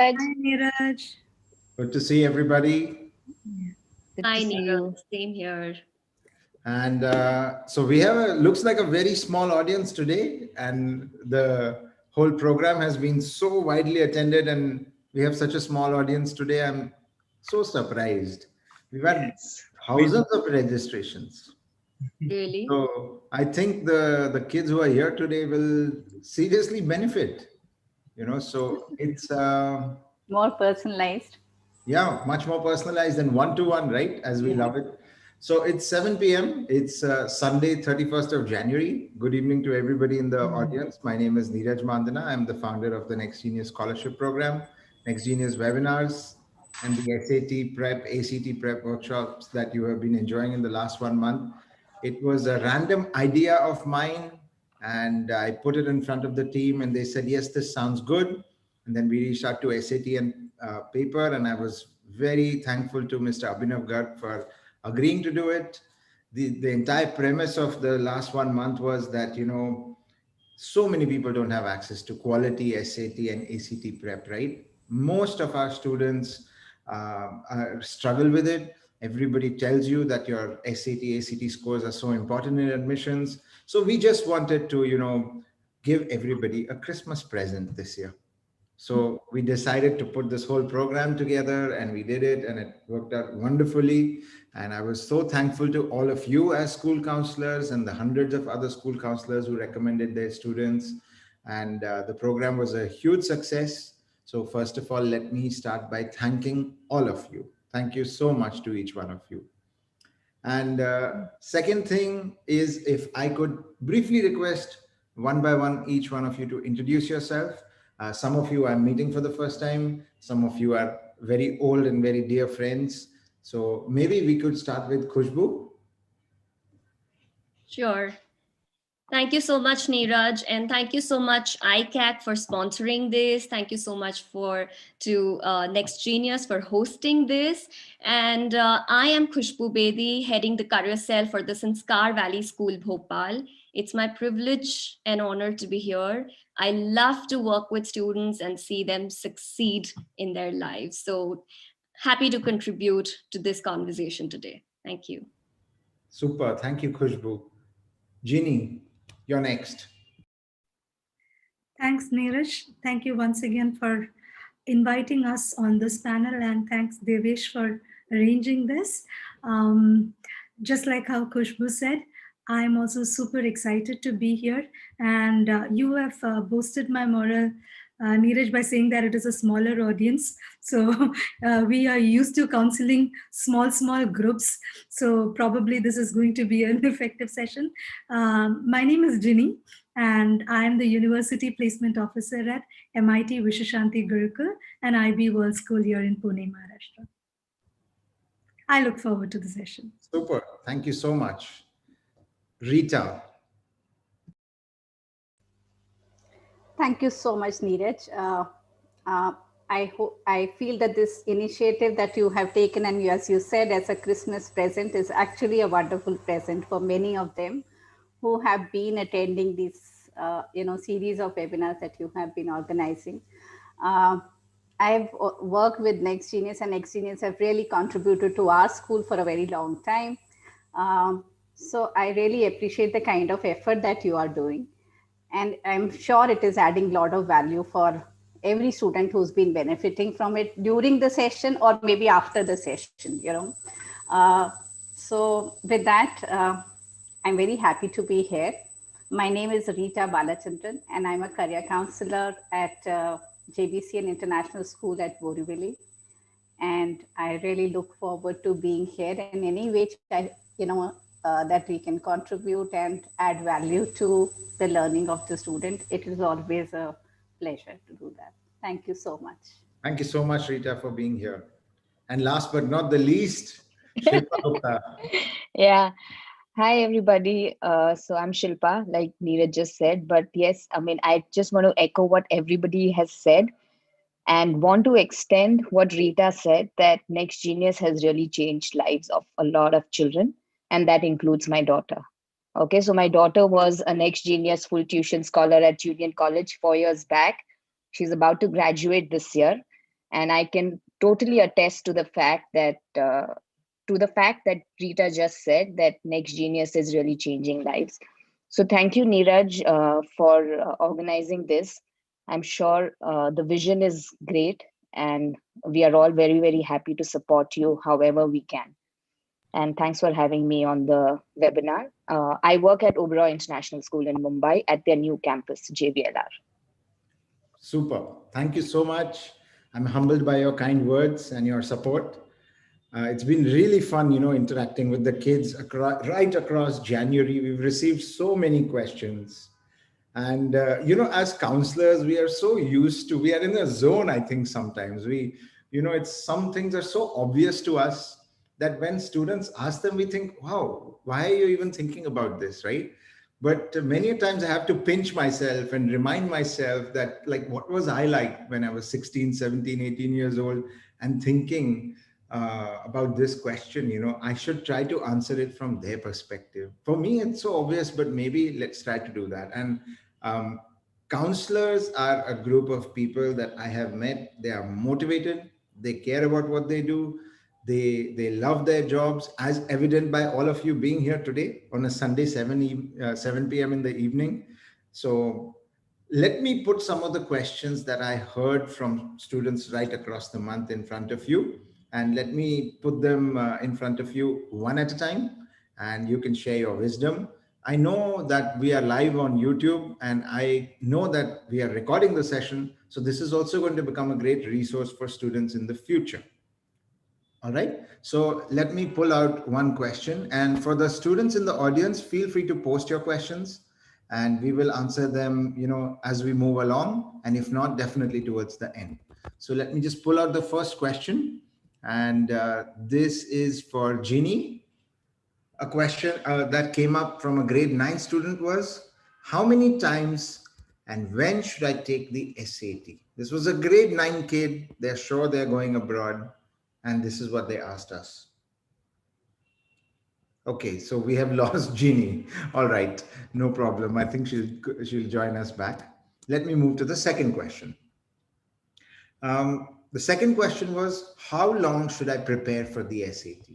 Hi, Neeraj. Good to see everybody. Good to Hi, see Neeraj. you. Same here. And so we have looks like a very small audience today, and the whole program has been so widely attended, and we have such a small audience today. I'm so surprised. We've had Yes. thousands of registrations. Really? So I think the kids who are here today will seriously benefit. So it's More personalized. yeah, much more personalized and one-to-one, right? As we Yeah. love it. So it's 7 p.m. It's Sunday, 31st of January. Good evening to everybody in the audience. My name is Neeraj Mandana. I'm the founder of the Next Genius Scholarship Program, Next Genius webinars, and the SAT prep, ACT prep workshops that you have been enjoying in the last 1 month. It was a random idea of mine, and I put it in front of the team, and they said, yes, this sounds good. And then we reached out to SAT and paper, and I was very thankful to Mr. Abhinav Garg for agreeing to do it. The entire premise of the last 1 month was that, so many people don't have access to quality SAT and ACT prep, right? Most of our students struggle with it. Everybody tells you that your SAT, ACT scores are so important in admissions. So we just wanted to, give everybody a Christmas present this year. So we decided to put this whole program together, and we did it, and it worked out wonderfully. And I was so thankful to all of you as school counselors and the hundreds of other school counselors who recommended their students. And the program was a huge success. So first of all, let me start by thanking all of you. Thank you so much to each one of you. And second thing is, if I could briefly request one by one each one of you to introduce yourself. Some of you I'm meeting for the first time. Some of you are very old and very dear friends. So maybe we could start with Khushboo. Sure. Thank you so much, Neeraj, and thank you so much, ICAC, for sponsoring this. Thank you so much to Next Genius for hosting this. And I am Khushboo Badi, heading the career cell for the Sanskar Valley School, Bhopal. It's my privilege and honor to be here. I love to work with students and see them succeed in their lives. So happy to contribute to this conversation today. Thank you. Super. Thank you, Khushboo. Jeannie, you're next. Thanks, Neeraj. Thank you once again for inviting us on this panel, and thanks, Devesh, for arranging this. Um, just like how Khushboo said, I'm also super excited to be here, and you have boosted my morale, Neeraj, by saying that it is a smaller audience. So we are used to counseling small groups. So probably this is going to be an effective session. My name is Ginny, and I am the University Placement Officer at MIT Vishashanti Gurukul and IB World School here in Pune, Maharashtra. I look forward to the session. Super. Thank you so much. Rita. Thank you so much, Neeraj. Uh, I feel that this initiative that you have taken, and as you said, as a Christmas present, is actually a wonderful present for many of them who have been attending these, series of webinars that you have been organizing. Uh, I've worked with Next Genius, and Next Genius have really contributed to our school for a very long time. So I really appreciate the kind of effort that you are doing, and I'm sure it is adding a lot of value for every student who's been benefiting from it during the session or maybe after the session. So with that, I'm very happy to be here. My name is Rita Balachandran, and I'm a career counselor at JBCN International School at Borivali. And I really look forward to being here in any way that we can contribute and add value to the learning of the student. It is always a pleasure to do that. Thank you so much. Thank you so much, Rita, for being here. And last but not the least, Shilpa Gupta. Yeah. Hi, everybody. So I'm Shilpa, like Neeraj just said. But yes, I mean, I just want to echo what everybody has said and want to extend what Rita said, that Next Genius has really changed lives of a lot of children, and that includes my daughter. Okay, so my daughter was a Next Genius full tuition scholar at Union College 4 years back. She's about to graduate this year. And I can totally attest to the fact that Rita just said, that Next Genius is really changing lives. So thank you, Neeraj, for organizing this. I'm sure the vision is great, and we are all very, very happy to support you however we can. And thanks for having me on the webinar. I work at Oberoi International School in Mumbai at their new campus, JVLR. Super. Thank you so much. I'm humbled by your kind words and your support. It's been really fun, interacting with the kids right across January. We've received so many questions. And, as counselors, we are so used to, we are in a zone, I think sometimes. It's some things are so obvious to us that when students ask them, we think, wow, why are you even thinking about this, right? But many times I have to pinch myself and remind myself that, like, what was I like when I was 16, 17, 18 years old and thinking about this question? I should try to answer it from their perspective. For me, it's so obvious, but maybe let's try to do that. And um, counselors are a group of people that I have met. They are motivated, they care about what they do, they love their jobs, as evident by all of you being here today on a Sunday, 7 p.m. in the evening. So let me put some of the questions that I heard from students right across the month in front of you, and let me put them in front of you one at a time, and you can share your wisdom. I know that we are live on YouTube, and I know that we are recording the session, so this is also going to become a great resource for students in the future. All right, so let me pull out one question. And for the students in the audience, feel free to post your questions and we will answer them, as we move along. And if not, definitely towards the end. So let me just pull out the first question. And this is for Ginny. A question that came up from a grade 9 student was, how many times and when should I take the SAT? This was a grade 9 kid. They're sure they're going abroad. And this is what they asked us. Okay, so we have lost Jeannie. All right, no problem. I think she'll join us back. Let me move to the second question. The second question was, how long should I prepare for the SAT?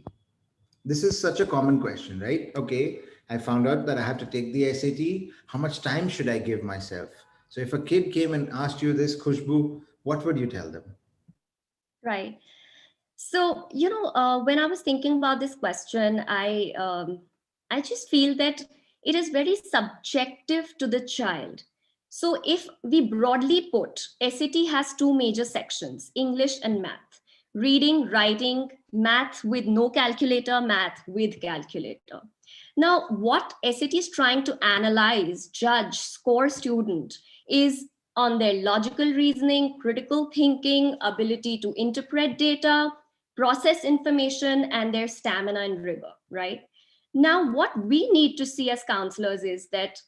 This is such a common question, right? Okay, I found out that I have to take the SAT. How much time should I give myself? So if a kid came and asked you this, Khushboo, what would you tell them? Right. So, when I was thinking about this question, I just feel that it is very subjective to the child. So, if we broadly put, SAT has two major sections, English and math. Reading, writing, math with no calculator, math with calculator. Now, what SAT is trying to analyze, judge, score student is on their logical reasoning, critical thinking, ability to interpret data, process information, and their stamina and rigor, right? Now, what we need to see as counselors is that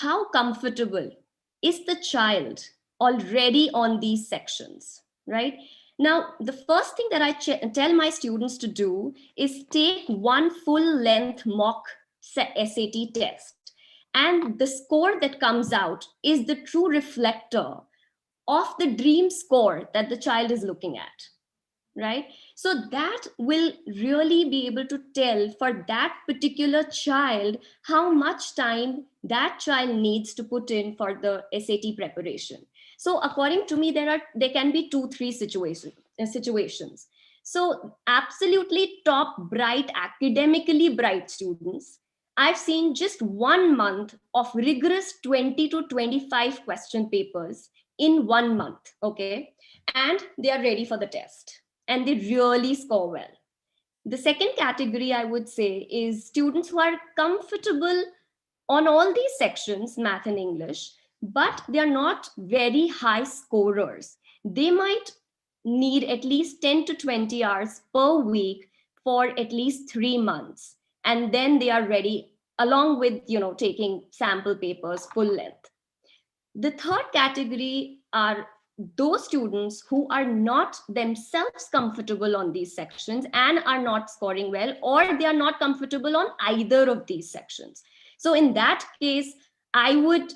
how comfortable is the child already on these sections, right? Now, the first thing that I tell my students to do is take one full length mock SAT test. And the score that comes out is the true reflector of the dream score that the child is looking at, right? So that will really be able to tell for that particular child how much time that child needs to put in for the SAT preparation. So according to me, there can be 2-3 situations. So absolutely top bright, academically bright students, I've seen just 1 month of rigorous 20 to 25 question papers in 1 month, okay, and they are ready for the test and they really score well. The second category I would say is students who are comfortable on all these sections, math and English, but they are not very high scorers. They might need at least 10 to 20 hours per week for at least 3 months. And then they are ready along with, taking sample papers full length. The third category are those students who are not themselves comfortable on these sections and are not scoring well, or they are not comfortable on either of these sections. So in that case, I would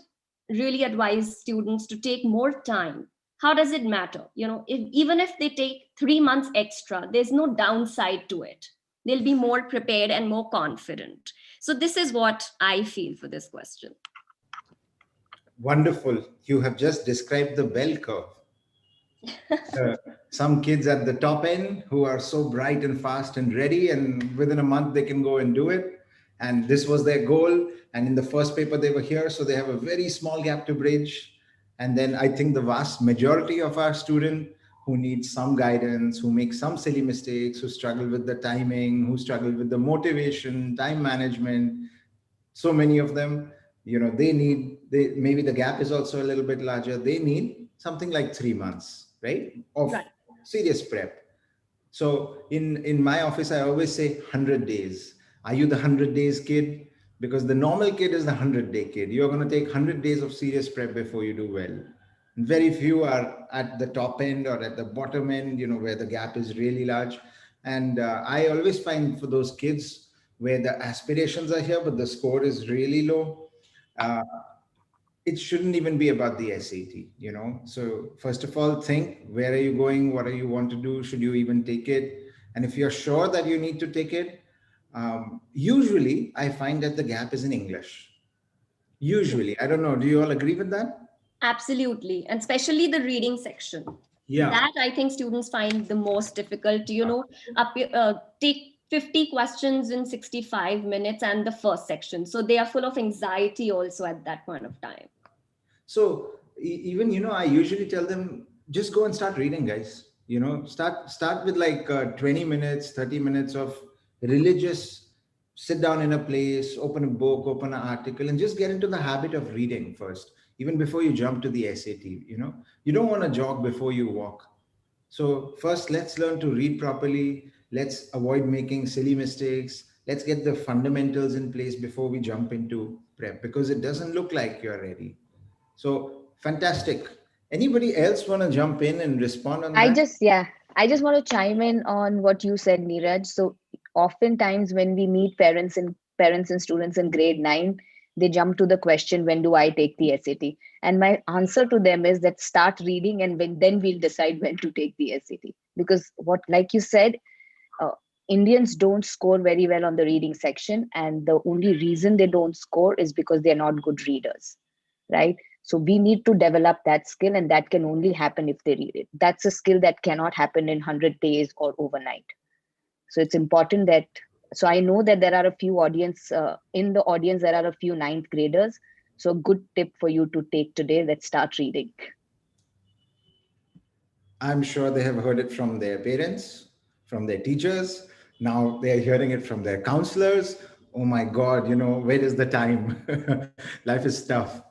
really advise students to take more time how does it matter? Even if they take 3 months extra, there's no downside to it. They'll be more prepared and more confident. So this is what I feel for this question. Wonderful. You have just described the bell curve. Some kids at the top end who are so bright and fast and ready, and within a month they can go and do it. And this was their goal. And in the first paper, they were here. So they have a very small gap to bridge. And then I think the vast majority of our student who need some guidance, who make some silly mistakes, who struggle with the timing, who struggle with the motivation, time management, so many of them, they maybe the gap is also a little bit larger. They need something like 3 months, right, of Right. serious prep. So in my office, I always say 100 days. Are you the 100 days kid? Because the normal kid is the 100-day kid. You're going to take 100 days of serious prep before you do well. And very few are at the top end or at the bottom end, where the gap is really large. And I always find for those kids where the aspirations are here, but the score is really low, uh, it shouldn't even be about the SAT. So first of all, think, where are you going? What do you want to do? Should you even take it? And if you're sure that you need to take it, usually I find that the gap is in English. Usually, I don't know. Do you all agree with that? Absolutely. And especially the reading section. Yeah. That I think students find the most difficult, take 50 questions in 65 minutes and the first section. So they are full of anxiety also at that point of time. So even, I usually tell them, just go and start reading, guys. Start with like 20 minutes, 30 minutes of religious, sit down in a place, open a book, open an article, and just get into the habit of reading first, even before you jump to the SAT. You don't want to jog before you walk. So first, let's learn to read properly. Let's avoid making silly mistakes. Let's get the fundamentals in place before we jump into prep, because it doesn't look like you're ready. So fantastic. Anybody else want to jump in and respond on I that? just, yeah, I just want to chime in on what you said, Neeraj. So oftentimes when we meet parents and students in grade 9, they jump to the question, when do I take the SAT? And my answer to them is that start reading, and then we'll decide when to take the SAT. Because what, like you said, uh, Indians don't score very well on the reading section, and the only reason they don't score is because they're not good readers, right? So we need to develop that skill, and that can only happen if they read it. That's a skill that cannot happen in 100 days or overnight. So it's important that. So I know that there are a few in the audience. There are a few ninth graders. So good tip for you to take today. Let's start reading. I'm sure they have heard it from their parents, from their teachers. Now they're hearing it from their counselors. Oh my God, where is the time? Life is tough.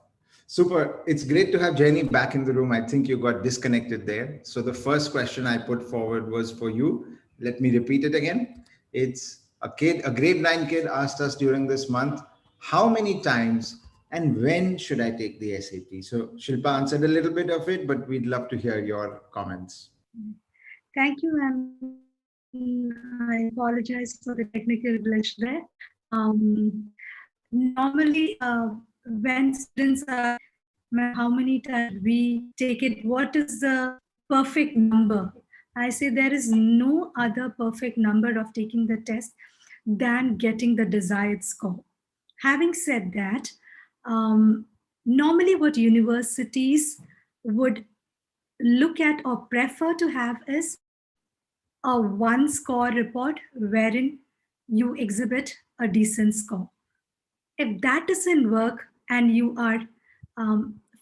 Super. It's great to have Jenny back in the room. I think you got disconnected there. So the first question I put forward was for you. Let me repeat it again. It's a grade 9 kid asked us during this month, how many times and when should I take the SAT? So Shilpa answered a little bit of it, but we'd love to hear your comments. Thank you, and I apologize for the technical glitch there. Normally, when students ask, "Ma'am, how many times we take it? What is the perfect number?" I say there is no other perfect number of taking the test than getting the desired score. Having said that, normally what universities would look at or prefer to have is a one score report wherein you exhibit a decent score. If that doesn't work and you are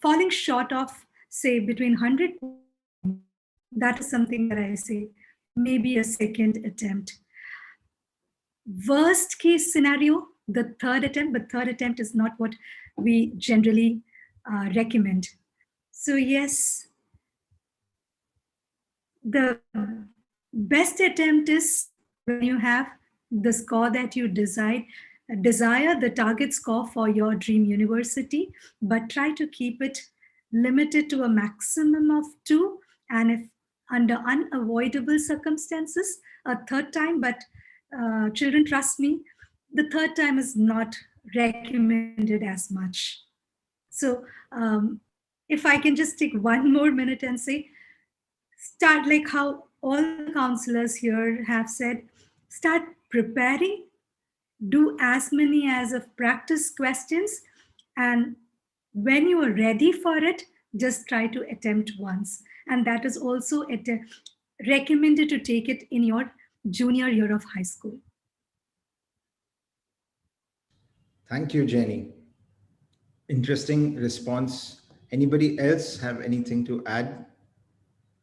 falling short of, say, between 100 to 99, that is something that I say maybe a second attempt. Worst case scenario, the third attempt, but third attempt is not what we generally recommend. So, yes, the best attempt is when you have the score that you desire the target score for your dream university, but try to keep it limited to a maximum of 2, and if under unavoidable circumstances a third time. But children, trust me, the third time is not recommended as much. So if I can just take 1 more minute and say, start like how all the counselors here have said, start preparing, do as many as of practice questions, and when you are ready for it, just try to attempt once. And that is also recommended to take it in your junior year of high school. Thank you, Jenny. Interesting response. Anybody else have anything to add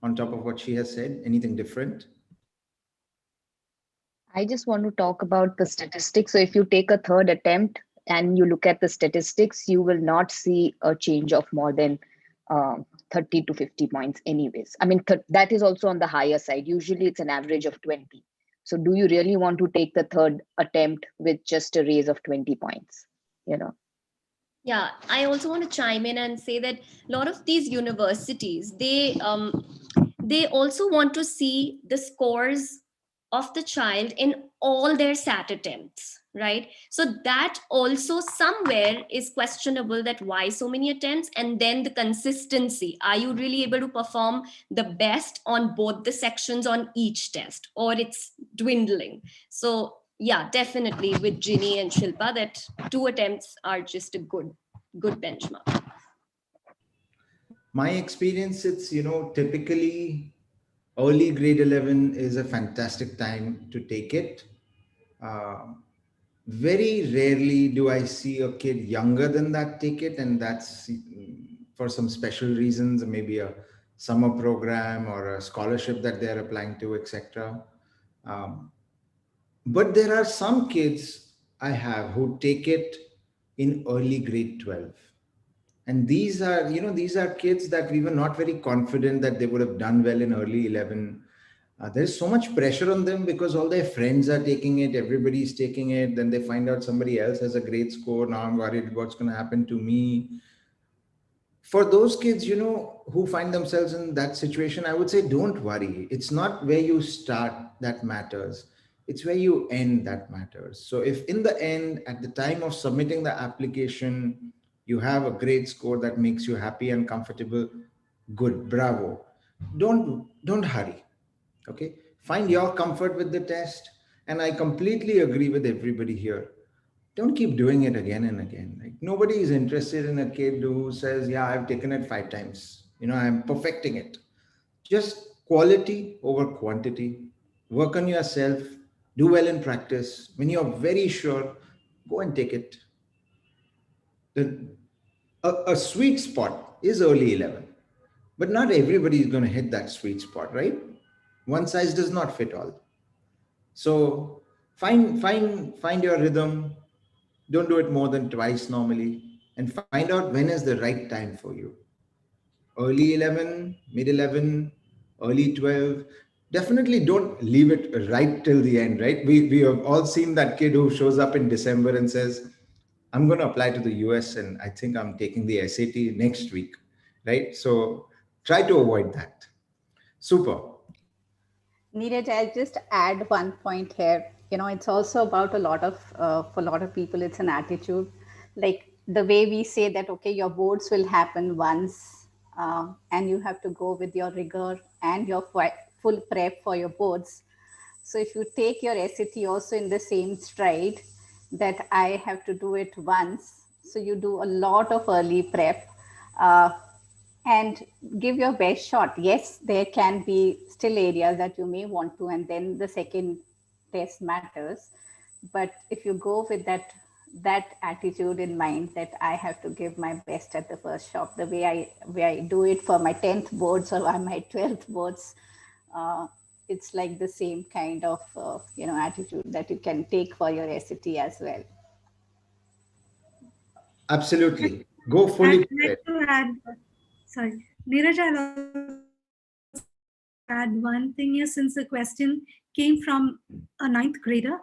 on top of what she has said? Anything different? I just want to talk about the statistics. So if you take a third attempt and you look at the statistics, you will not see a change of more than 30 to 50 points anyways. I mean, that is also on the higher side. Usually it's an average of 20. So do you really want to take the third attempt with just a raise of 20 points? You know? Yeah, I also want to chime in and say that a lot of these universities, they also want to see the scores of the child in all their SAT attempts, right? So that also somewhere is questionable, that why so many attempts, and then the consistency. Are you really able to perform the best on both the sections on each test, or it's dwindling? So yeah, definitely with Ginny and Shilpa, that 2 attempts are just a good benchmark. My experience, it's, typically early grade 11 is a fantastic time to take it. Um, Very rarely do I see a kid younger than that take it, and that's for some special reasons, maybe a summer program or a scholarship that they're applying to, etc. Um, but there are some kids I have who take it in early grade 12. And these are kids that we were not very confident that they would have done well in early 11. There's so much pressure on them because all their friends are taking it, everybody's taking it, then they find out somebody else has a great score. Now I'm worried what's going to happen to me. For those kids, who find themselves in that situation, I would say don't worry. It's not where you start that matters, it's where you end that matters. So if in the end, at the time of submitting the application, you have a great score that makes you happy and comfortable, good, bravo. Don't hurry. Okay, find your comfort with the test. And I completely agree with everybody here, don't keep doing it again and again. Like, nobody is interested in a kid who says, yeah, I've taken it 5 times, I'm perfecting it. Just quality over quantity. Work on yourself, do well in practice. When you're very sure, go and take it. The, a, a sweet spot is early 11, but not everybody is going to hit that sweet spot, right? One size does not fit all. So find your rhythm. Don't do it more than twice normally, and find out when is the right time for you. Early 11, mid 11, early 12. Definitely don't leave it right till the end, right? We have all seen that kid who shows up in December and says, I'm going to apply to the US and I think I'm taking the SAT next week, right? So try to avoid that. Super. Neeraj, I'll just add one point here. It's also about for a lot of people, it's an attitude. Like the way we say that, okay, your boards will happen once, and you have to go with your rigor and your full prep for your boards. So if you take your SAT also in the same stride, that I have to do it once, so you do a lot of early prep. Uh, and give your best shot. Yes, there can be still areas that you may want to, and then the second test matters. But if you go with that attitude in mind, that I have to give my best at the first shot, the way I do it for my 10th boards or my 12th boards, it's like the same kind of attitude that you can take for your SAT as well. Absolutely. Go I'd fully like prepared. to add, sorry, Neeraj, I'll also add one thing here, since the question came from a ninth grader.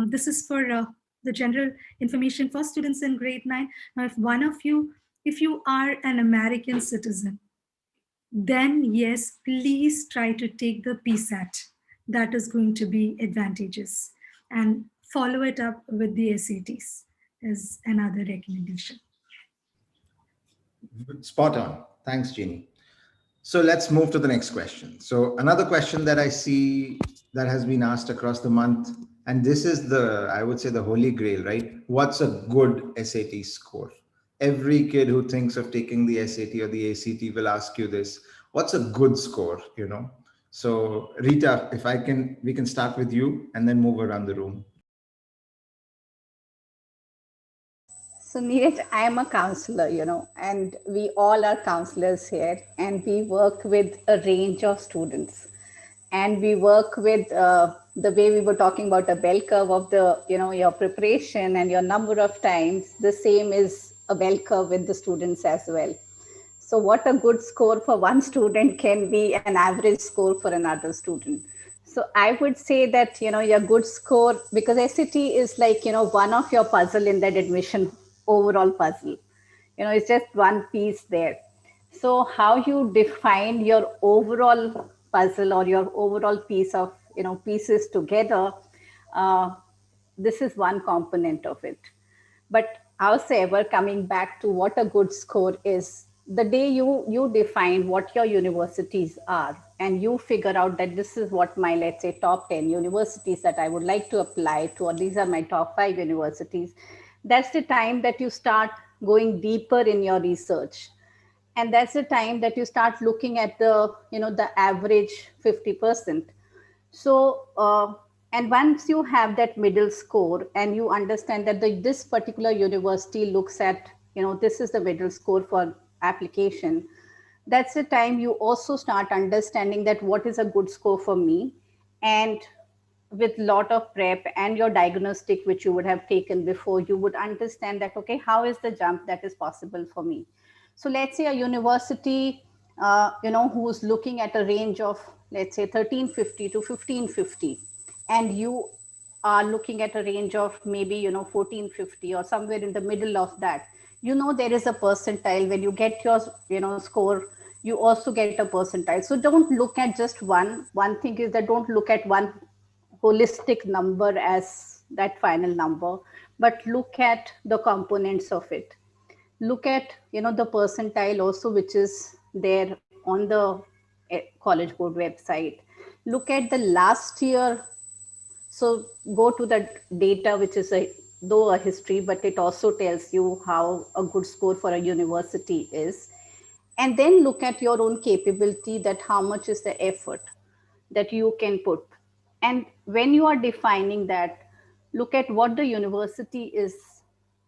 This is for the general information for students in grade 9. Now, if you are an American citizen, then yes, please try to take the PSAT. That is going to be advantageous. And follow it up with the SATs is another recommendation. Spot on. Thanks, Jeannie. So let's move to the next question. So another question that I see that has been asked across the month, and this is the, I would say, the holy grail, right? What's a good SAT score? Every kid who thinks of taking the SAT or the ACT will ask you this. What's a good score? So Rita, if I can, we can start with you and then move around the room. So, Neeraj, I am a counselor, and we all are counselors here, and we work with a range of students. And we work with the way we were talking about a bell curve of your preparation and your number of times. The same is a bell curve with the students as well. So, what a good score for one student can be an average score for another student. So, I would say that, your good score, because SAT is like, one of your puzzle in that admission overall puzzle. It's just one piece there. So, how you define your overall puzzle or your overall piece of, pieces together, uh, this is one component of it. But however, coming back to what a good score is, the day you define what your universities are and you figure out that this is what my, let's say, top 10 universities that I would like to apply to, or these are my top 5 universities, that's the time that you start going deeper in your research. And that's the time that you start looking at the average 50%. So, and once you have that middle score and you understand that this particular university looks at, this is the middle score for application, that's the time you also start understanding that what is a good score for me. And with lot of prep and your diagnostic, which you would have taken before, you would understand that, okay, how is the jump that is possible for me? So let's say a university, who's looking at a range of, let's say, 1350 to 1550, and you are looking at a range of maybe 1450 or somewhere in the middle of that. There is a percentile. When you get your score, you also get a percentile. So don't look at just one thing. Is that don't look at one holistic number as that final number, but look at the components of it. Look at the percentile also, which is there on the college board website. Look at the last year. So go to the data, which is though a history, but it also tells you how a good score for a university is. And then look at your own capability, that how much is the effort that you can put. And when you are defining that, look at what the university is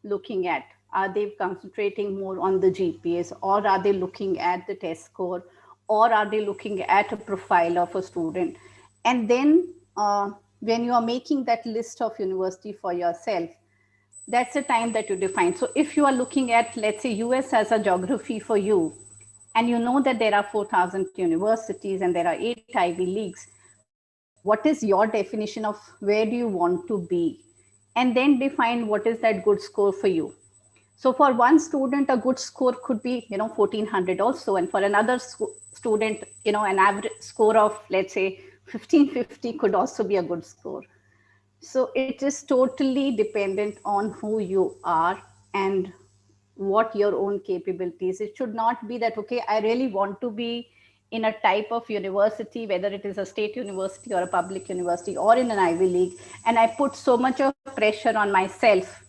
looking at. Are they concentrating more on the GPAs, or are they looking at the test score, or are they looking at a profile of a student? And then when you are making that list of university for yourself, that's the time that you define. So if you are looking at, let's say, US as a geography for you, and you know that there are 4,000 universities and there are 8 Ivy Leagues, what is your definition of where do you want to be? And then define what is that good score for you. So for one student, a good score could be 1400 also, and for another student, an average score of, let's say, 1550 could also be a good score. So it is totally dependent on who you are and what your own capabilities. It should not be that, okay, I really want to be in a type of university, whether it is a state university or a public university or in an Ivy League, and I put so much of pressure on myself,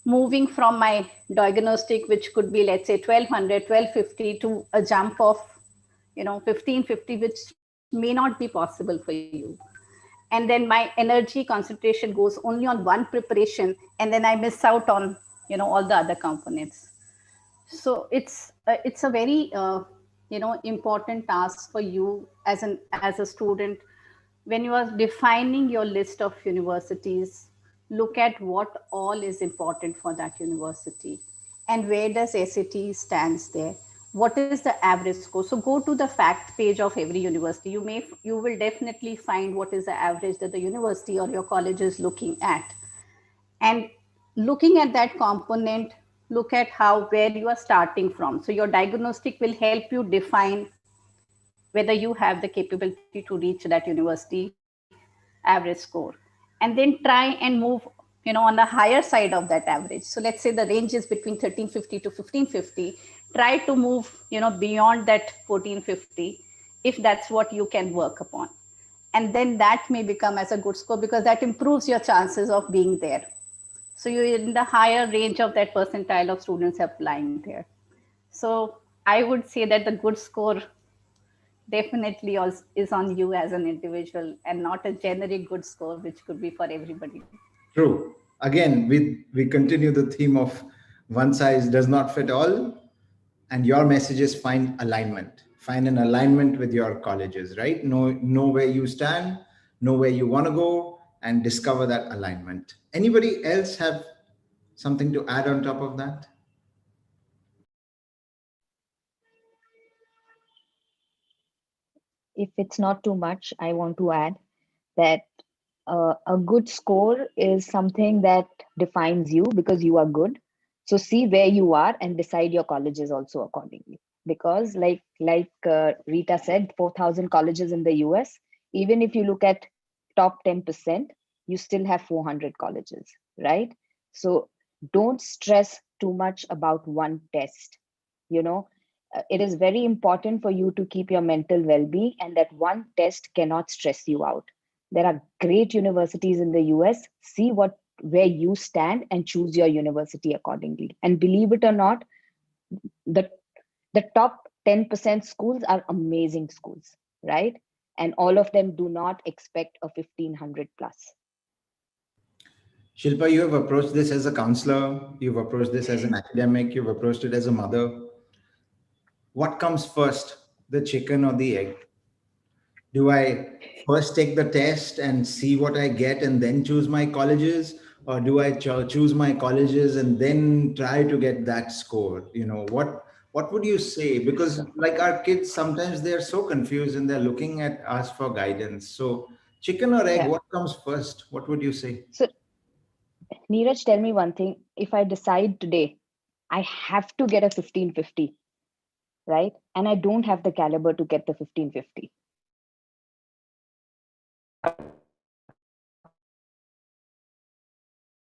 moving from my diagnostic, which could be, let's say, 1200, 1250, to a jump of 1550, which may not be possible for you. And then my energy concentration goes only on one preparation, and then I miss out on all the other components. So it's a very important task for you as a student. When you are defining your list of universities, look at what all is important for that university, and where does SAT stands there. What is the average score? So go to the fact page of every university. You will definitely find what is the average that the university or your college is looking at. And looking at that component, look at how where you are starting from. So your diagnostic will help you define whether you have the capability to reach that university average score, and then try and move on the higher side of that average. So let's say the range is between 1350 to 1550. try to move, beyond that 1450, if that's what you can work upon. And then that may become as a good score, because that improves your chances of being there. So you're in the higher range of that percentile of students applying there. So I would say that the good score definitely is on you as an individual, and not a generic good score, which could be for everybody. True. Again, we continue the theme of one size does not fit all, and your message is find alignment. Find an alignment with your colleges, right? Know where you stand, know where you want to go, and discover that alignment. Anybody else have something to add on top of that? If it's not too much, I want to add that a good score is something that defines you because you are good. So see where you are and decide your colleges also accordingly. Because like Rita said, 4,000 colleges in the US. Even if you look at top 10%, you still have 400 colleges, right? So don't stress too much about one test. You know, it is very important for you to keep your mental well-being, and that one test cannot stress you out. There are great universities in the US. See where you stand and choose your university accordingly. And believe it or not, the the top 10% schools are amazing schools, right? And all of them do not expect a 1500 plus. Shilpa, you have approached this as a counselor, you've approached this as an academic, you've approached it as a mother. What comes first, the chicken or the egg? Do I first take the test and see what I get and then choose my colleges? Or do I choose my colleges and then try to get that score? What would you say? Because So, like our kids, sometimes they're so confused and they're looking at us for guidance. So chicken or egg, yeah. what comes first? What would you say? So, Neeraj, tell me one thing. If I decide today, I have to get a 1550, right? And I don't have the caliber to get the 1550.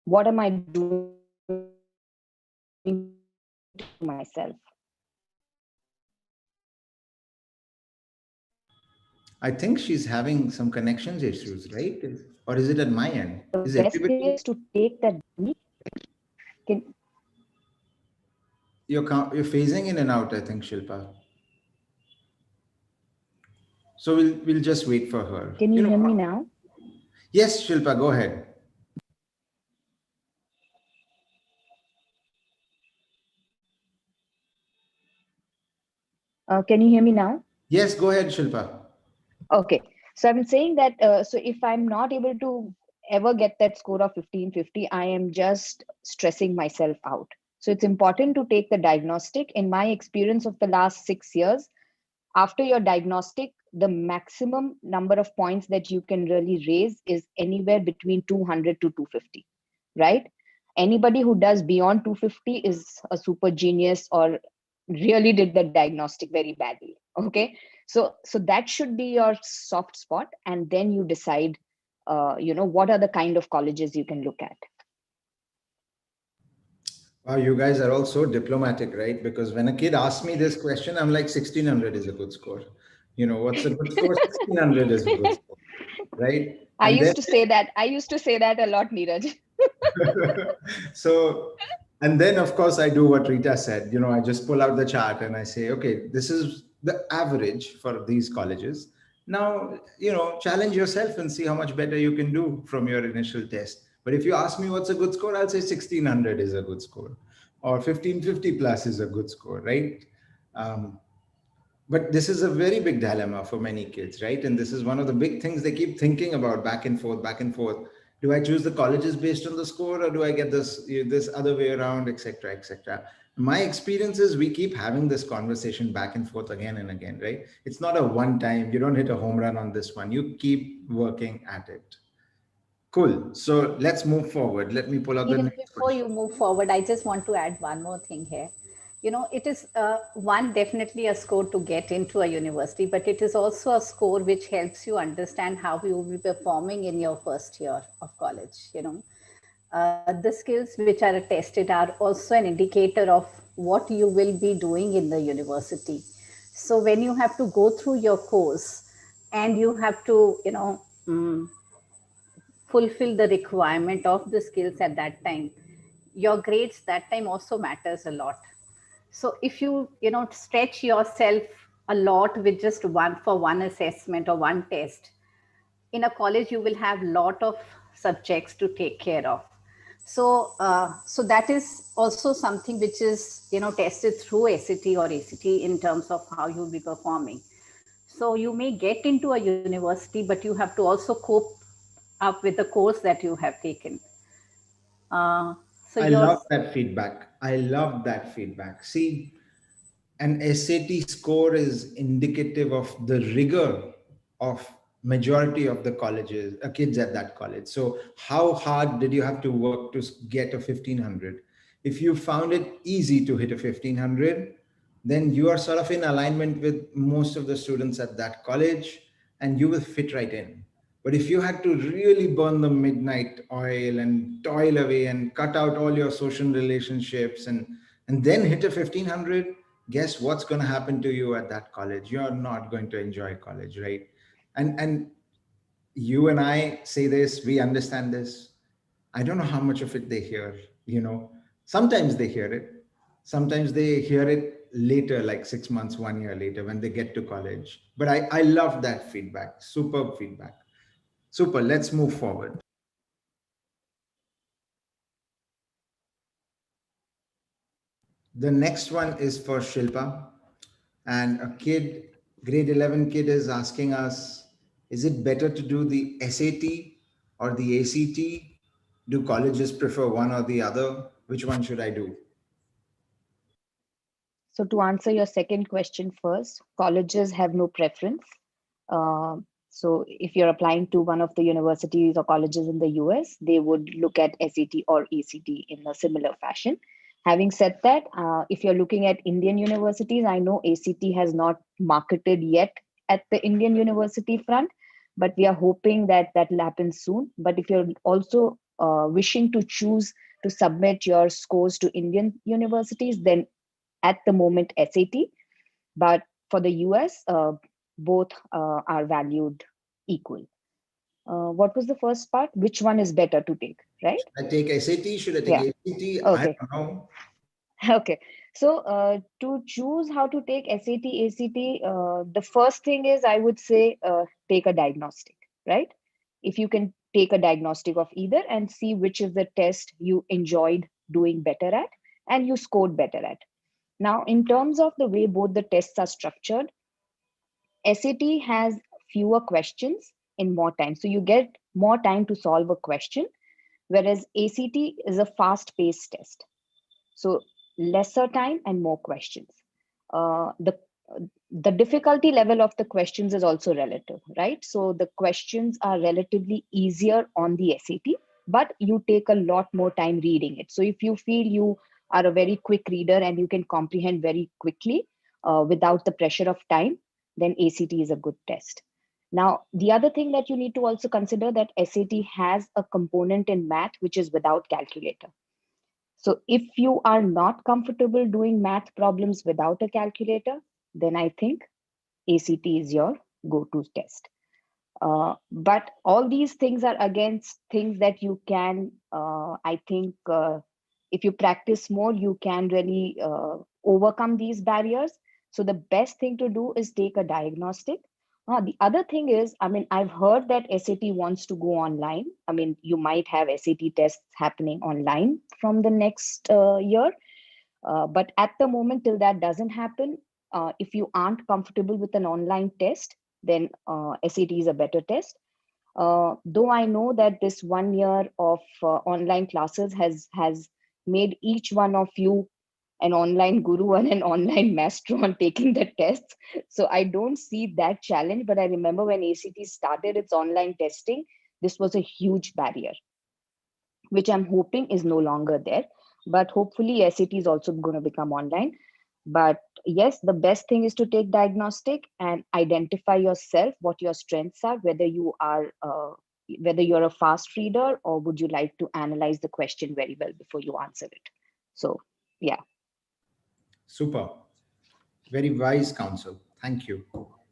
What am I doing to myself? I think she's having some connections issues, right? Or is it at my end? The Is best thing everybody is to take that journey. Can, you're phasing in and out, I think, Shilpa. So we'll just wait for her. can you hear me now? Yes, Shilpa, go ahead. Can you hear me now? Yes, go ahead, Shilpa. Okay. So I'm saying that so if I'm not able to ever get that score of 1550, I am just stressing myself out. So it's important to take the diagnostic. In my experience of the last 6 years, after your diagnostic, the maximum number of points that you can really raise is anywhere between 200 to 250, right? Anybody who does beyond 250 is a super genius or really did the diagnostic very badly. Okay. So that should be your soft spot. And then you decide, what are the kind of colleges you can look at. Wow, you guys are all so diplomatic, right? Because when a kid asks me this question, I'm like, 1600 is a good score. What's a good score? 1600 is a good score, right? I And then used to say that. I used to say that a lot, Neeraj. so, and then of course I do what Rita said. I just pull out the chart and I say, okay, this is the average for these colleges. Now, challenge yourself and see how much better you can do from your initial test. But if you ask me what's a good score, I'll say 1600 is a good score, or 1550 plus is a good score, right? Um, but this is a very big dilemma for many kids, right? And this is one of the big things they keep thinking about, back and forth. Do I choose the colleges based on the score, or do I get this other way around, etc., etc.? My experience is we keep having this conversation back and forth again and again, right? It's not a one time, you don't hit a home run on this one, you keep working at it. Cool. So let's move forward. Let me pull out the Neeraj, next before question. you move forward, I just want to add one more thing here. It is one definitely a score to get into a university, but it is also a score which helps you understand how you will be performing in your first year of college. The skills which are tested are also an indicator of what you will be doing in the university. So when you have to go through your course and you have to, fulfill the requirement of the skills at that time, your grades that time also matters a lot. So if you stretch yourself a lot with just one assessment or one test, in a college you will have lot of subjects to take care of. So that is also something which is tested through SAT or ACT in terms of how you'll be performing. So you may get into a university, but you have to also cope up with the course that you have taken. uh, so I yours. love that feedback. I love that feedback. See, an SAT score is indicative of the rigor of majority of the colleges, kids at that college. So how hard did you have to work to get a 1500? If you found it easy to hit a 1500, then you are sort of in alignment with most of the students at that college and you will fit right in. But if you had to really burn the midnight oil and toil away and cut out all your social relationships and then hit a 1500, guess what's going to happen to you at that college? You're not going to enjoy college, right? And you and I say this, we understand this. I don't know how much of it they hear, you know. Sometimes they hear it. Sometimes they hear it later, like 6 months, 1 year later when they get to college. But I love that feedback. Superb feedback. Super. Let's move forward. The next one is for Shilpa. And a kid, grade 11 kid is asking us, is it better to do the SAT or the ACT? Do colleges prefer one or the other? Which one should I do? So to answer your second question first, colleges have no preference. Uh, so if you're applying to one of the universities or colleges in the US, they would look at SAT or ACT in a similar fashion. Having said that, if you're looking at Indian universities, I know ACT has not marketed yet at the Indian university front, but we are hoping that that will happen soon. But if you're also wishing to choose to submit your scores to Indian universities, then at the moment SAT, but for the US, both are valued equal. What was the first part? Which one is better to take, right? Should I take SAT? Should I take Yeah. ACT? I Okay. don't know. Okay. So to choose how to take SAT, ACT, the first thing is I would say take a diagnostic, right? If you can take a diagnostic of either and see which is the test you enjoyed doing better at and you scored better at. Now, in terms of the way both the tests are structured, SAT has fewer questions in more time. So you get more time to solve a question, whereas ACT is a fast paced test. So lesser time and more questions. The difficulty level of the questions is also relative, right? So the questions are relatively easier on the SAT, but you take a lot more time reading it. So if you feel you are a very quick reader and you can comprehend very quickly without the pressure of time, then ACT is a good test. Now, the other thing that you need to also consider that SAT has a component in math which is without calculator. So if you are not comfortable doing math problems without a calculator, then I think ACT is your go-to test. But all these things are against things that you can, I think, if you practice more, you can really overcome these barriers. So the best thing to do is take a diagnostic. The other thing is, I mean, I've heard that SAT wants to go online. I mean, you might have SAT tests happening online from the next year. But at the moment, till that doesn't happen, if you aren't comfortable with an online test, then SAT is a better test. Though I know that this 1 year of online classes has made each one of you an online guru and an online maestro on taking the tests. So I don't see that challenge. But I remember when ACT started its online testing, this was a huge barrier, which I'm hoping is no longer there. But hopefully, SAT is also going to become online. But yes, the best thing is to take diagnostic and identify yourself, what your strengths are, whether you're a fast reader or would you like to analyze the question very well before you answer it. So, yeah. Super. Very wise counsel. Thank you.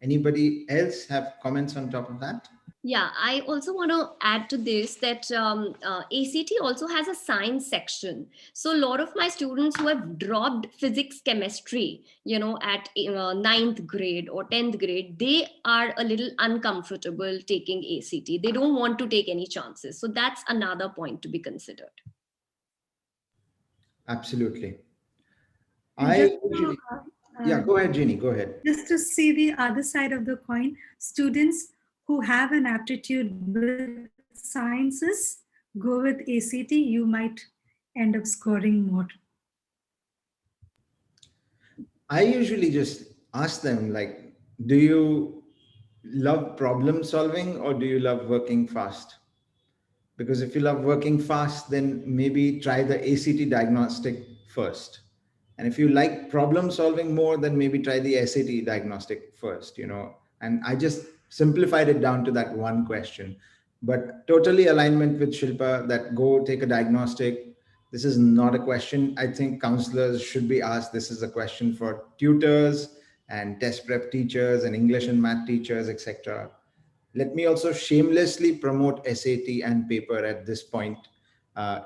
Anybody else have comments on top of that? Yeah, I also want to add to this that ACT also has a science section. So a lot of my students who have dropped physics, chemistry, at ninth grade or 10th grade, they are a little uncomfortable taking ACT. They don't want to take any chances. So that's another point to be considered. Absolutely. And I usually, yeah, go ahead, Jeannie, go ahead. just to see the other side of the coin, students who have an aptitude with sciences go with ACT, you might end up scoring more. I usually just ask them, like, do you love problem solving or do you love working fast? Because if you love working fast, then maybe try the ACT diagnostic first. And if you like problem solving more, then maybe try the SAT diagnostic first, And I just simplified it down to that one question. But totally alignment with Shilpa that go take a diagnostic. This is not a question I think counselors should be asked. This is a question for tutors and test prep teachers and English and math teachers, etc. Let me also shamelessly promote SAT and paper at this point, uh,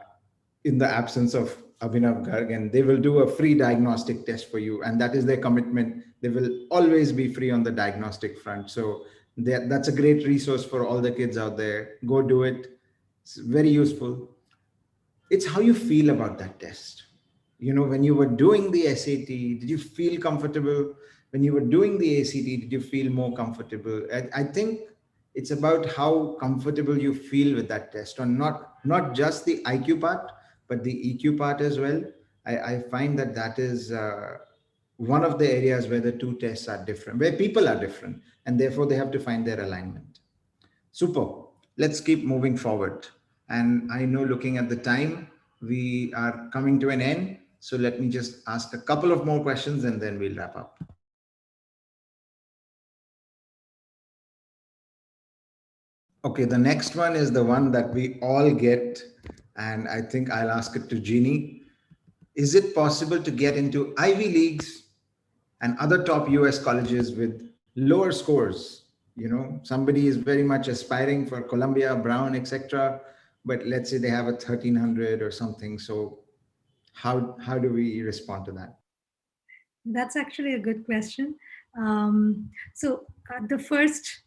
in the absence of Abhinav Garg, and they will do a free diagnostic test for you. And that is their commitment. They will always be free on the diagnostic front. So that's a great resource for all the kids out there. Go do it. It's very useful. It's how you feel about that test. When you were doing the SAT, did you feel comfortable? When you were doing the ACT, did you feel more comfortable? I think it's about how comfortable you feel with that test, or not just the IQ part, but the EQ part as well. I find that is one of the areas where the two tests are different, where people are different, and therefore they have to find their alignment. Super. Let's keep moving forward. And I know, looking at the time, we are coming to an end. So let me just ask a couple of more questions and then we'll wrap up. Okay, the next one is the one that we all get. And I think I'll ask it to Jeannie. Is it possible to get into Ivy Leagues and other top US colleges with lower scores? Somebody is very much aspiring for Columbia, Brown, etc., but let's say they have a 1300 or something. So how do we respond to that? That's actually a good question. The first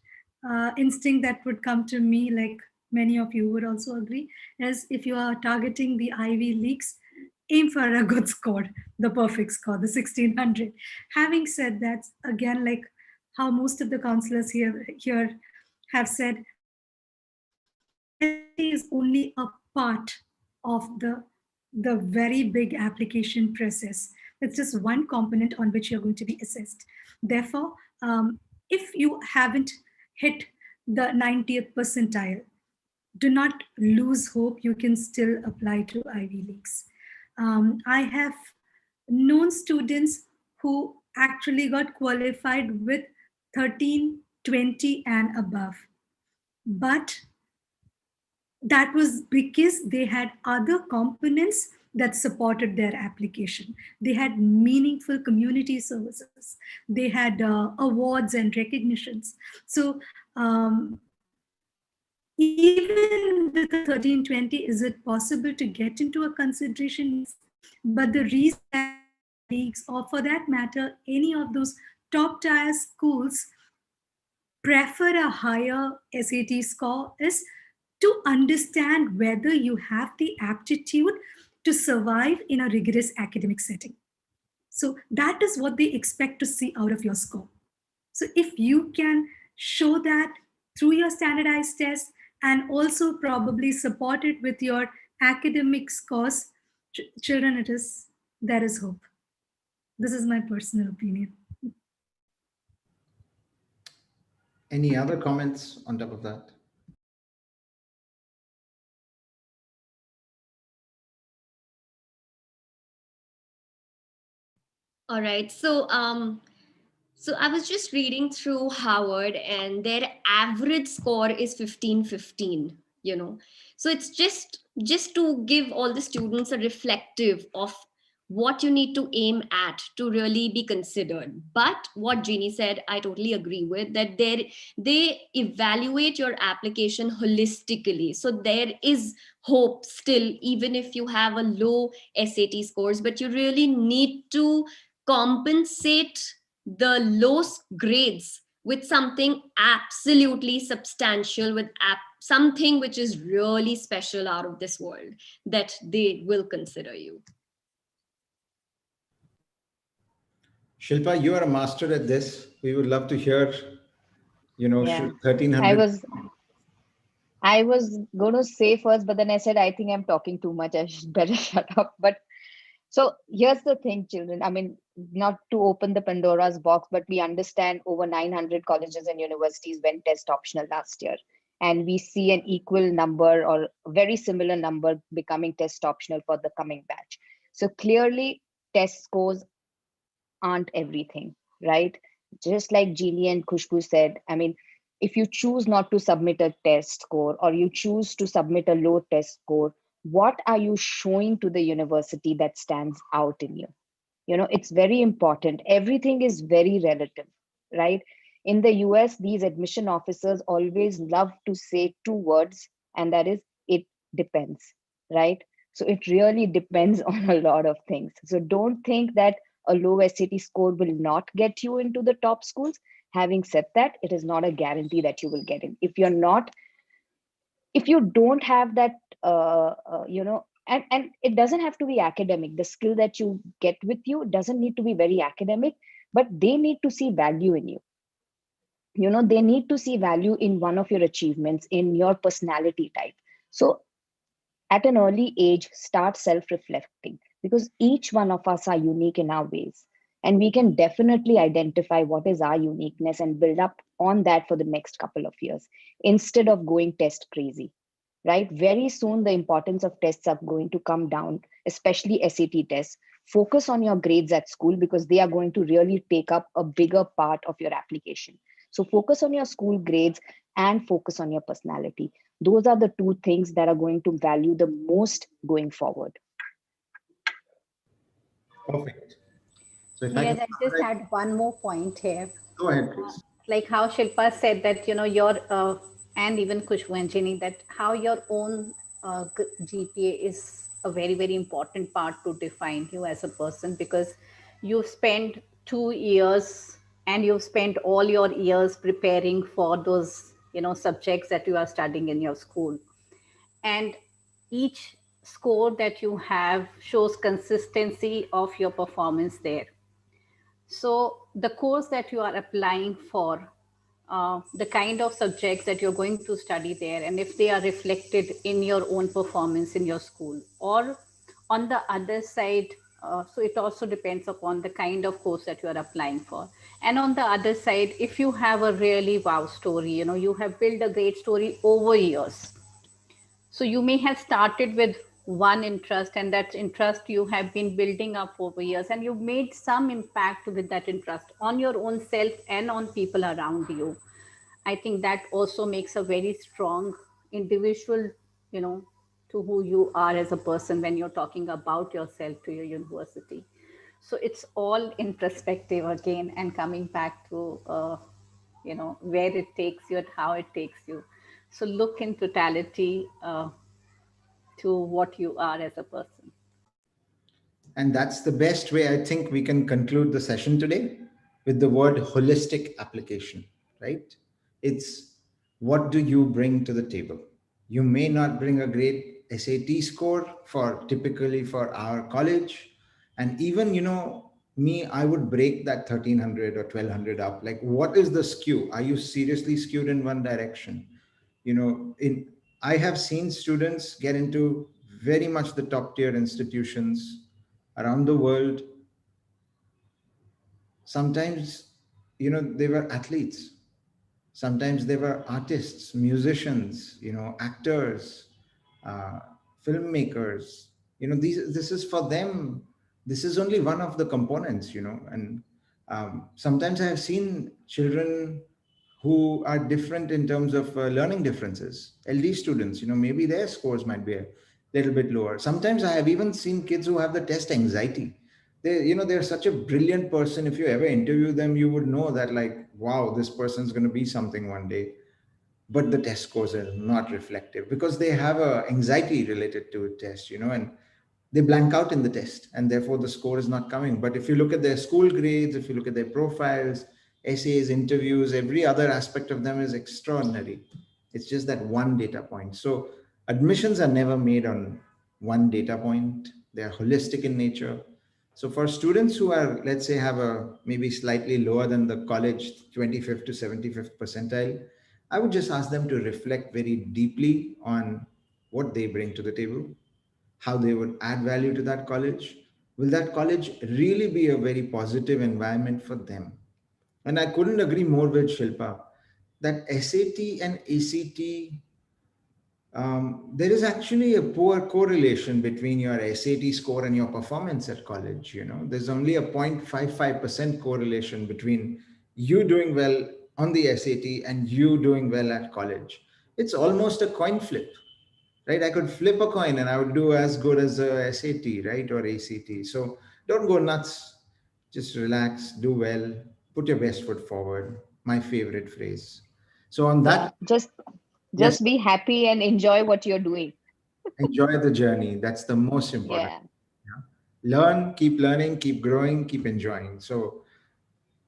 instinct that would come to me, like many of you would also agree, is if you are targeting the Ivy Leagues, aim for a good score, the perfect score, the 1600. Having said that, again, like how most of the counselors here have said, SAT is only a part of the very big application process. It's just one component on which you're going to be assessed. Therefore, if you haven't hit the 90th percentile, do not lose hope. You can still apply to Ivy Leagues. I have known students who actually got qualified with 13, 20, and above. But that was because they had other components that supported their application. They had meaningful community services. They had awards and recognitions. So even with a 1320, is it possible to get into a consideration? Yes. But the reason that leagues, or for that matter, any of those top tier schools prefer a higher SAT score is to understand whether you have the aptitude to survive in a rigorous academic setting. So that is what they expect to see out of your score. So if you can show that through your standardized tests and also probably support it with your academic scores, children, there is hope. This is my personal opinion. Any other comments on top of that? All right. So I was just reading through Harvard, and their average score is 1515. So it's just to give all the students a reflective of what you need to aim at to really be considered. But what Jeannie said, I totally agree with, that they evaluate your application holistically. So there is hope still, even if you have a low SAT scores, but you really need to compensate the low grades with something absolutely substantial, with something which is really special out of this world, that they will consider you. Shilpa, you are a master at this. We would love to hear, Yeah. should I 1300. was I was going to say first, but then I said I think I'm talking too much. I should better shut up. But so here's the thing, children. I mean, not to open the Pandora's box, but we understand over 900 colleges and universities went test optional last year. And we see an equal number or very similar number becoming test optional for the coming batch. So clearly, test scores aren't everything, right? Just like Jeannie and Khushbu said, I mean, if you choose not to submit a test score or you choose to submit a low test score, what are you showing to the university that stands out in you? You know, it's very important. Everything is very relative, right? In the US, these admission officers always love to say two words, and that is, it depends, right? So it really depends on a lot of things. So don't think that a low SAT score will not get you into the top schools. Having said that, it is not a guarantee that you will get in. If you don't have that, and it doesn't have to be academic. The skill that you get with you doesn't need to be very academic, but they need to see value in you. They need to see value in one of your achievements, in your personality type. So at an early age, start self reflecting, because each one of us are unique in our ways. And we can definitely identify what is our uniqueness and build up on that for the next couple of years instead of going test crazy, right? Very soon, the importance of tests are going to come down, especially SAT tests. Focus on your grades at school because they are going to really take up a bigger part of your application. So focus on your school grades and focus on your personality. Those are the two things that are going to value the most going forward. Perfect. So if I can Neeraj, I just summarize, had one more point here. go ahead, please. Like how Shilpa said that, your, and even Khushbu and Jenny, that how your own GPA is a very, very important part to define you as a person, because you've spent 2 years and you've spent all your years preparing for those, subjects that you are studying in your school. And each score that you have shows consistency of your performance there. So the course that you are applying for, the kind of subjects that you're going to study there, and if they are reflected in your own performance in your school, or on the other side, so it also depends upon the kind of course that you are applying for. And on the other side, if you have a really wow story, you have built a great story over years, so you may have started with one interest, and that interest you have been building up over years, and you've made some impact with that interest on your own self and on people around you. I think that also makes a very strong individual, you know, to who you are as a person when you're talking about yourself to your university. So it's all in perspective again, and coming back to, where it takes you and how it takes you. So look in totality to what you are as a person. And that's the best way I think we can conclude the session today, with the word holistic application, right? It's, what do you bring to the table? You may not bring a great SAT score for typically for our college. And even, me, I would break that 1300 or 1200 up. Like, what is the skew? Are you seriously skewed in one direction? In I have seen students get into very much the top tier institutions around the world. Sometimes, they were athletes, sometimes they were artists, musicians, actors, uh, filmmakers. This is for them, this is only one of the components. And sometimes I have seen children who are different in terms of learning differences, LD students. Maybe their scores might be little bit lower. Sometimes I have even seen kids who have the test anxiety. They're such a brilliant person. If you ever interview them, you would know that, like, wow, this person's going to be something one day. But the test scores are not reflective because they have a anxiety related to a test, and they blank out in the test, and therefore the score is not coming. But if you look at their school grades, if you look at their profiles, essays, interviews, every other aspect of them is extraordinary. It's just that one data point. So admissions are never made on one data point. They're holistic in nature. So for students who are, let's say, have a maybe slightly lower than the college 25th to 75th percentile, I would just ask them to reflect very deeply on what they bring to the table, how they would add value to that college. Will that college really be a very positive environment for them? And I couldn't agree more with Shilpa that SAT and ACT, there is actually a poor correlation between your SAT score and your performance at college. There's only a 0.55% correlation between you doing well on the SAT and you doing well at college. It's almost a coin flip, right? I could flip a coin and I would do as good as a SAT, right? Or ACT. So don't go nuts. Just relax, do well, put your best foot forward. My favorite phrase. So on Yeah, that, yes, just be happy and enjoy what you're doing. enjoy the journey. That's the most important. Yeah. Learn, keep learning, keep growing, keep enjoying. So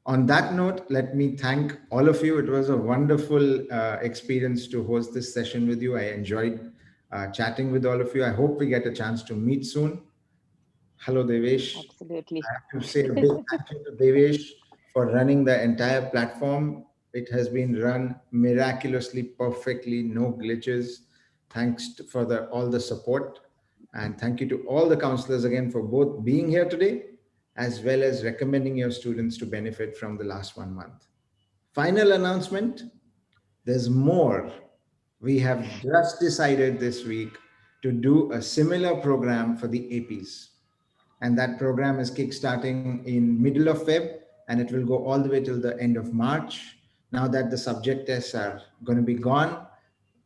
on that note, let me thank all of you. It was a wonderful experience to host this session with you. I enjoyed chatting with all of you. I hope we get a chance to meet soon. Hello, Devesh. Absolutely. I have to say a big thank you to Devesh for running the entire platform. It has been run miraculously, perfectly, no glitches. Thanks for all the support. And thank you to all the counselors again for both being here today as well as recommending your students to benefit from the last 1 month. Final announcement, there's more. We have just decided this week to do a similar program for the APs, and that program is kickstarting in middle of Feb, and it will go all the way till the end of March. Now that the subject tests are going to be gone,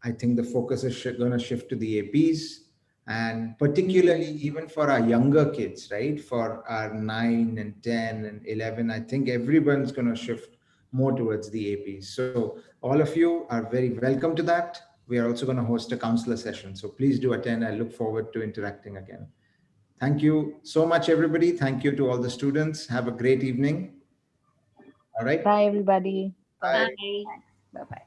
I think the focus is going to shift to the APs, and particularly even for our younger kids, right? For our 9 and 10 and 11, I think everyone's going to shift more towards the APs. So all of you are very welcome to that. We are also going to host a counselor session. So please do attend. I look forward to interacting again. Thank you so much, everybody. Thank you to all the students. Have a great evening. All right. Bye, everybody. Bye. Bye. Thanks. Bye bye.